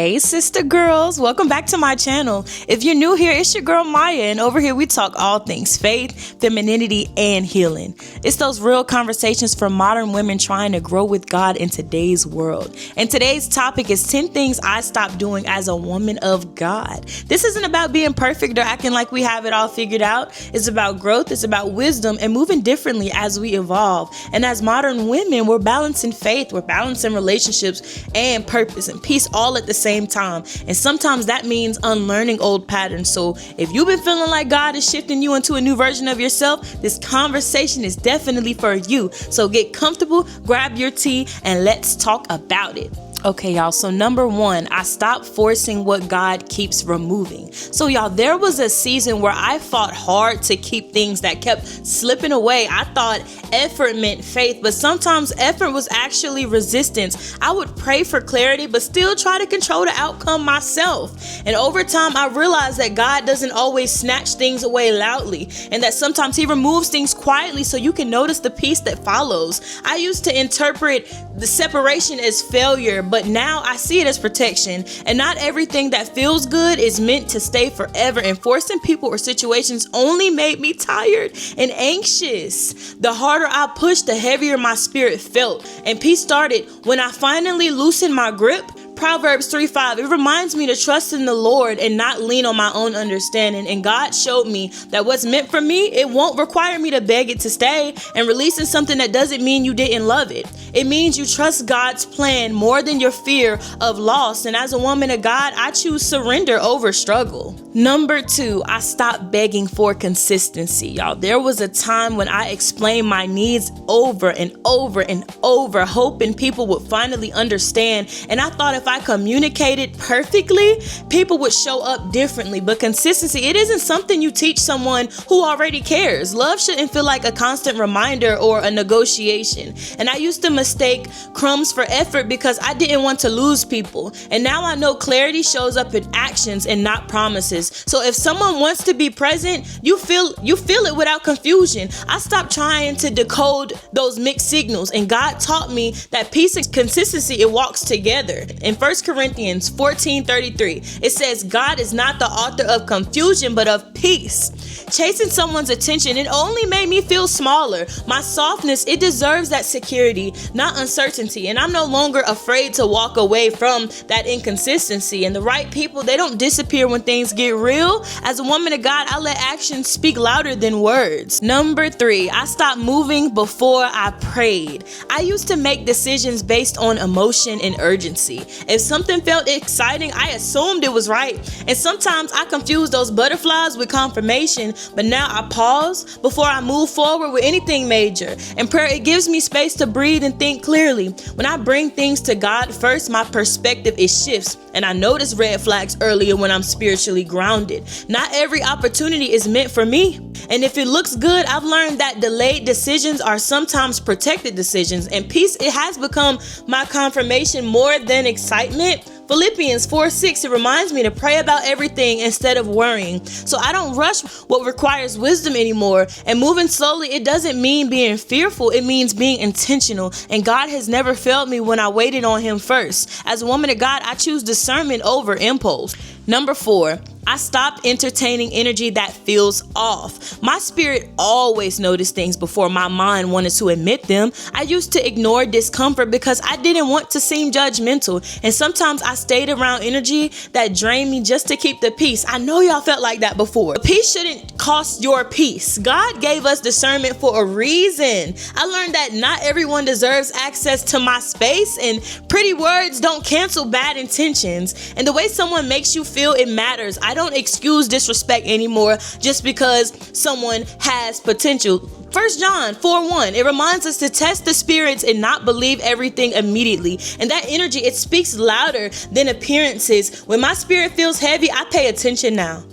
Hey sister girls, welcome back to my channel. If you're new here, it's your girl Maya, and over here we talk all things faith, femininity, and healing. It's those real conversations for modern women trying to grow with God in today's world. And today's topic is 10 things I stopped doing as a woman of God. This isn't about being perfect or acting like we have it all figured out. It's about growth, it's about wisdom, and moving differently as we evolve. And as modern women, we're balancing faith, we're balancing relationships and purpose and peace all at the same time. And sometimes that means unlearning old patterns. So if you've been feeling like God is shifting you into a new version of yourself, this conversation is definitely for you. So get comfortable, grab your tea, and let's talk about it. Okay, y'all, so number one, I stopped forcing what God keeps removing. So y'all, there was a season where I fought hard to keep things that kept slipping away. I thought effort meant faith, but sometimes effort was actually resistance. I would pray for clarity, but still try to control the outcome myself. And over time, I realized that God doesn't always snatch things away loudly, and that sometimes He removes things quietly so you can notice the peace that follows. I used to interpret the separation as failure, but now I see it as protection. And not everything that feels good is meant to stay forever, and forcing people or situations only made me tired and anxious. The harder I pushed, the heavier my spirit felt, and peace started when I finally loosened my grip. Proverbs 3:5, it reminds me to trust in the Lord and not lean on my own understanding. And God showed me that what's meant for me, it won't require me to beg it to stay. And releasing something that doesn't mean you didn't love it. It means you trust God's plan more than your fear of loss. And as a woman of God, I choose surrender over struggle. Number two, I stopped begging for consistency. Y'all, there was a time when I explained my needs over and over and over, hoping people would finally understand. And I thought if I communicated perfectly, people would show up differently. But consistency, it isn't something you teach someone who already cares. Love shouldn't feel like a constant reminder or a negotiation. And I used to mistake crumbs for effort because I didn't want to lose people. And now I know clarity shows up in actions and not promises. So if someone wants to be present, you feel it without confusion. I stopped trying to decode those mixed signals, and God taught me that peace and consistency, it walks together. In 1 Corinthians 14:33, it says, God is not the author of confusion, but of peace. Chasing someone's attention, it only made me feel smaller. My softness, it deserves that security, not uncertainty. And I'm no longer afraid to walk away from that inconsistency. And the right people, they don't disappear when things get real. As a woman of God, I let actions speak louder than words. Number three, I stopped moving before I prayed. I used to make decisions based on emotion and urgency. If something felt exciting, I assumed it was right. And sometimes I confused those butterflies with confirmation. But now I pause before I move forward with anything major. And prayer, it gives me space to breathe and think clearly. When I bring things to God first, my perspective, it shifts. And I notice red flags earlier when I'm spiritually grounded. Not every opportunity is meant for me. And if it looks good, I've learned that delayed decisions are sometimes protected decisions. And peace, it has become my confirmation more than excitement. Philippians 4:6, it reminds me to pray about everything instead of worrying. So I don't rush what requires wisdom anymore. And moving slowly, it doesn't mean being fearful. It means being intentional. And God has never failed me when I waited on Him first. As a woman of God, I choose discernment over impulse. Number four, I stopped entertaining energy that feels off. My spirit always noticed things before my mind wanted to admit them. I used to ignore discomfort because I didn't want to seem judgmental. And sometimes I stayed around energy that drained me just to keep the peace. I know y'all felt like that before. Peace shouldn't cost your peace. God gave us discernment for a reason. I learned that not everyone deserves access to my space, and pretty words don't cancel bad intentions. And the way someone makes you feel, it matters. I don't excuse disrespect anymore just because someone has potential. 1 John 4:1, it reminds us to test the spirits and not believe everything immediately. And that energy, it speaks louder than appearances. When my spirit feels heavy, I pay attention now.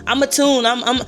I'm attuned. I'm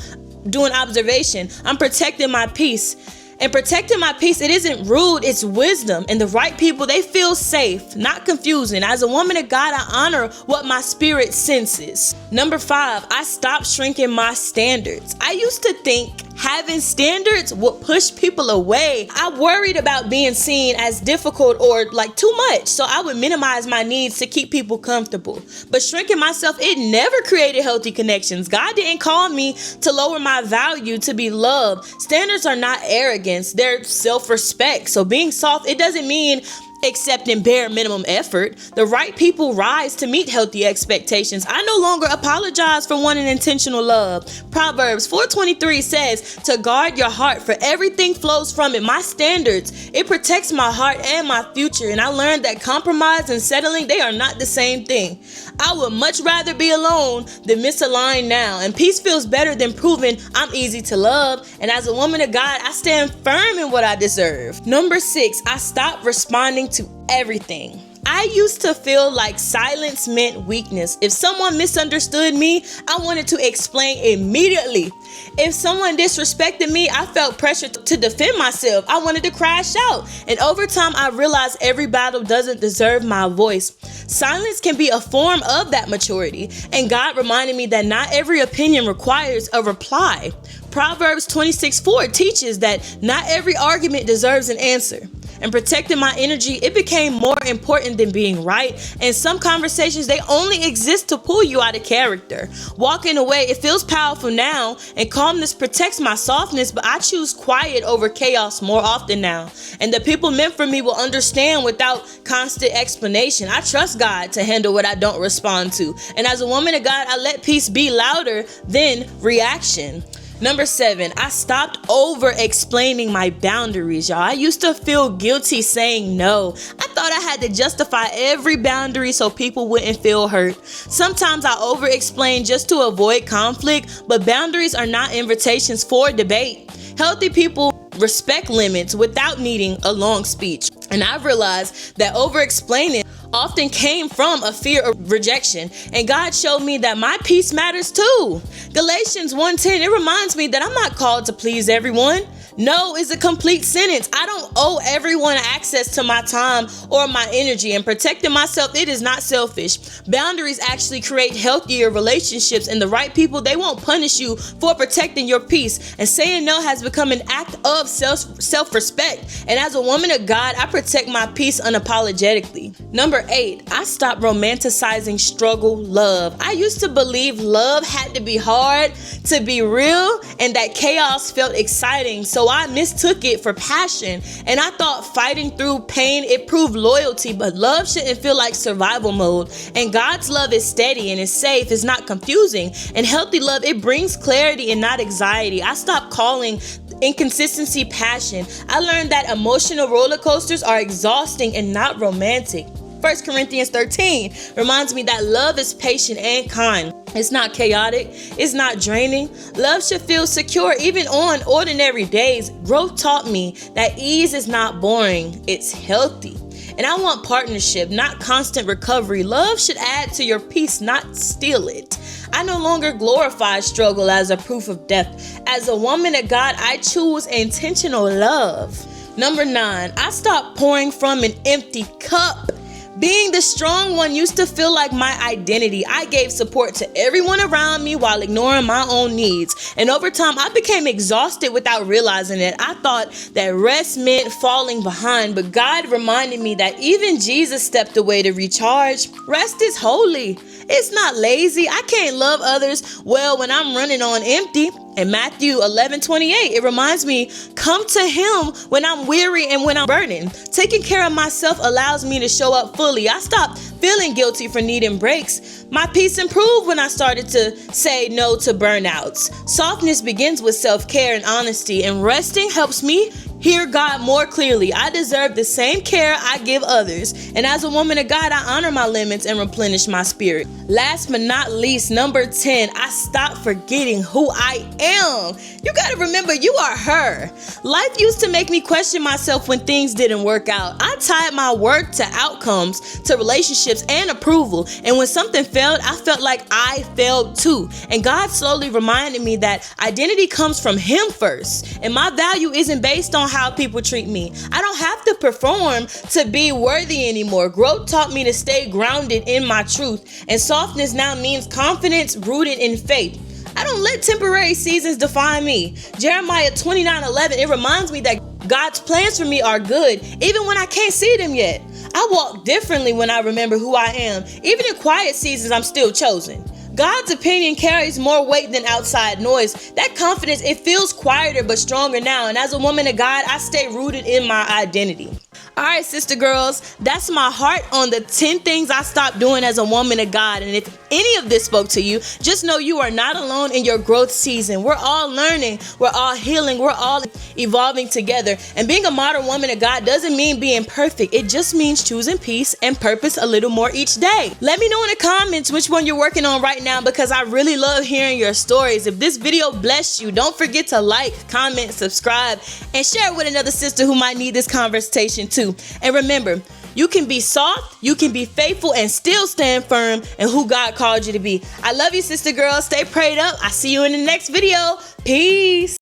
doing observation. I'm protecting my peace. And protecting my peace, it isn't rude, it's wisdom. And the right people, they feel safe, not confusing. As a woman of God, I honor what my spirit senses. Number 5, I stopped shrinking my standards. I used to think having standards would push people away. I worried about being seen as difficult or like too much, so I would minimize my needs to keep people comfortable. But shrinking myself, it never created healthy connections. God didn't call me to lower my value to be loved. Standards are not arrogance, they're self-respect. So being soft, it doesn't mean accepting bare minimum effort. The right people rise to meet healthy expectations. I no longer apologize for wanting intentional love. Proverbs 4:23 says to guard your heart, for everything flows from it. My standards, it protects my heart and my future. And I learned that compromise and settling, they are not the same thing. I would much rather be alone than misaligned now. And peace feels better than proving I'm easy to love. And as a woman of God, I stand firm in what I deserve. Number 6, I stopped responding to everything. I used to feel like silence meant weakness. If someone misunderstood me, I wanted to explain immediately. If someone disrespected me, I felt pressure to defend myself. I wanted to crash out. And over time, I realized every battle doesn't deserve my voice. Silence can be a form of that maturity. And God reminded me that not every opinion requires a reply. Proverbs 26:4 teaches that not every argument deserves an answer. And protecting my energy, it became more important than being right. And some conversations, they only exist to pull you out of character. Walking away, it feels powerful now, and calmness protects my softness, but I choose quiet over chaos more often now. And the people meant for me will understand without constant explanation. I trust God to handle what I don't respond to. And as a woman of God, I let peace be louder than reaction. Number 7, I stopped over-explaining my boundaries, y'all. I used to feel guilty saying no. I thought I had to justify every boundary so people wouldn't feel hurt. Sometimes I over-explain just to avoid conflict, but boundaries are not invitations for debate. Healthy people respect limits without needing a long speech. And I realized that over-explaining often came from a fear of rejection. And God showed me that my peace matters too. Galatians 1:10, it reminds me that I'm not called to please everyone. No is a complete sentence. I don't owe everyone access to my time or my energy, and protecting myself, it is not selfish. Boundaries actually create healthier relationships, and the right people, they won't punish you for protecting your peace. And saying no has become an act of self-respect. And as a woman of God, I protect my peace unapologetically. Number 8, I stopped romanticizing struggle love. I used to believe love had to be hard to be real, and that chaos felt exciting. So I mistook it for passion, and I thought fighting through pain, it proved loyalty, but love shouldn't feel like survival mode. And God's love is steady and it's safe, it's not confusing. And healthy love, it brings clarity and not anxiety. I stopped calling inconsistency passion. I learned that emotional roller coasters are exhausting and not romantic. 1 Corinthians 13 reminds me that love is patient and kind. It's not chaotic. It's not draining. Love should feel secure even on ordinary days. Growth taught me that ease is not boring. It's healthy. And I want partnership, not constant recovery. Love should add to your peace, not steal it. I no longer glorify struggle as a proof of death. As a woman of God, I choose intentional love. Number 9, I stopped pouring from an empty cup. Being the strong one used to feel like my identity. I gave support to everyone around me while ignoring my own needs. And over time, I became exhausted without realizing it. I thought that rest meant falling behind, but God reminded me that even Jesus stepped away to recharge. Rest is holy. It's not lazy. I can't love others well when I'm running on empty. In Matthew 11:28, it reminds me, come to him when I'm weary and when I'm burdened. Taking care of myself allows me to show up fully. I stopped feeling guilty for needing breaks. My peace improved when I started to say no to burnouts. Softness begins with self-care and honesty, and resting helps me hear God more clearly. I deserve the same care I give others. And as a woman of God, I honor my limits and replenish my spirit. Last but not least, number 10, I stopped forgetting who I am. You got to remember, you are her. Life used to make me question myself when things didn't work out. I tied my worth to outcomes, to relationships, and approval. And when something failed, I felt like I failed too. And God slowly reminded me that identity comes from him first. And my value isn't based on on how people treat me. I don't have to perform to be worthy anymore. Growth taught me to stay grounded in my truth, and softness now means confidence rooted in faith. I don't let temporary seasons define me. Jeremiah 29:11, it reminds me that God's plans for me are good, even when I can't see them yet. I walk differently when I remember who I am. Even in quiet seasons, I'm still chosen. God's opinion carries more weight than outside noise. That confidence, it feels quieter but stronger now. And as a woman of God, I stay rooted in my identity. All right, sister girls, that's my heart on the 10 things I stopped doing as a woman of God. And if any of this spoke to you, just know you are not alone in your growth season. We're all learning, we're all healing, we're all evolving together. And being a modern woman of God doesn't mean being perfect. It just means choosing peace and purpose a little more each day. Let me know in the comments which one you're working on right now, because I really love hearing your stories. If this video blessed you, don't forget to like, comment, subscribe, and share it with another sister who might need this conversation too. And remember, you can be soft, you can be faithful, and still stand firm in who God called you to be. I love you, sister girl. Stay prayed up. I see you in the next video. Peace.